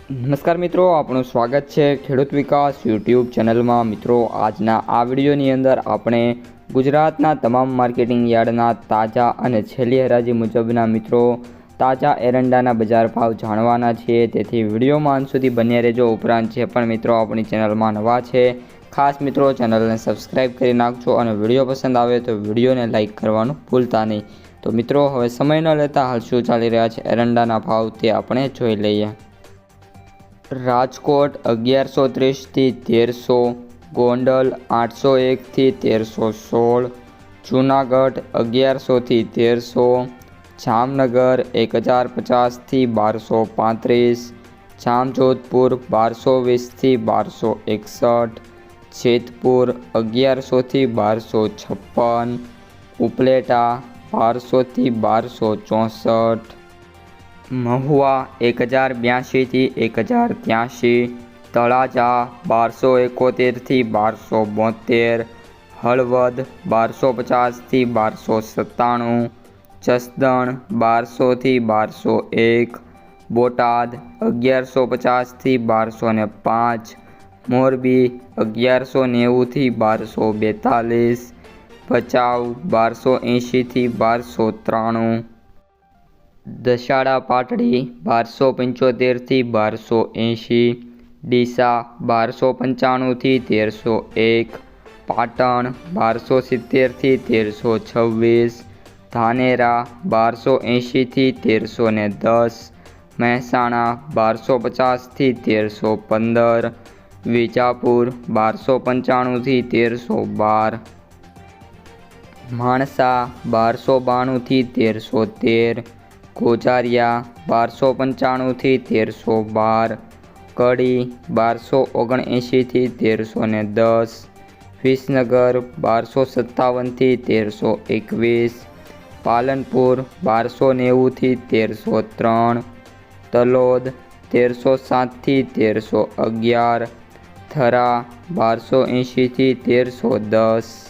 નમસ્કાર મિત્રો, આપણું સ્વાગત છે ખેડૂત વિકાસ યુટ્યુબ ચેનલમાં। મિત્રો, આજના આ વિડીયોની અંદર આપણે ગુજરાતના તમામ માર્કેટિંગ યાર્ડના તાજા અને છેલ્લી હરાજી મુજબના મિત્રો તાજા એરંડાના બજાર ભાવ જાણવાના છીએ। તેથી વિડીયોમાં અંત સુધી બન્યા રહેજો। ઉપરાંત જે પણ મિત્રો આપણી ચેનલમાં નવા છે ખાસ મિત્રો ચેનલને સબસ્ક્રાઈબ કરી નાખજો અને વિડીયો પસંદ આવે તો વિડીયોને લાઇક કરવાનું ભૂલતા નહીં। તો મિત્રો, હવે સમય ન લેતા હાલ શું ચાલી રહ્યા છે એરંડાના ભાવ તે આપણે જોઈ લઈએ। રાજકોટ 1130 થી 1300, ગોંડલ 801 થી 1316, જૂનાગઢ 1100 થી 1300, જામનગર 1050 થી 1235, જામજોધપુર 1220 થી 1261, જેતપુર 1100 થી 1256, ઉપલેટા 1200 થી 1264, મહુવા 1082 થી 1083, તળાજા 1271 થી 1272, હળવદ 1250 થી 1297, જસદણ 1200 થી 1201, બોટાદ 1150 થી 1205, મોરબી 1190 થી 1242, ભચાઉ 1280 થી 1293, દશાડા પાટડી 1275 થી 1280, ડીસા 1295 થી 1301, પાટણ 1270 થી 1326, ધાનેરા 1280 થી 1310, મહેસાણા 1250 થી 1315, વિજાપુર 1295 થી 1312, માણસા 1292 થી 1313, ગોજારિયા 1295 થી 1312, કડી 1279 થી 1310, વિસનગર 1257 થી 1321, પાલનપુર 1290 થી 1303, તલોદ 1307 થી 1311, થરા 1280 થી 1310।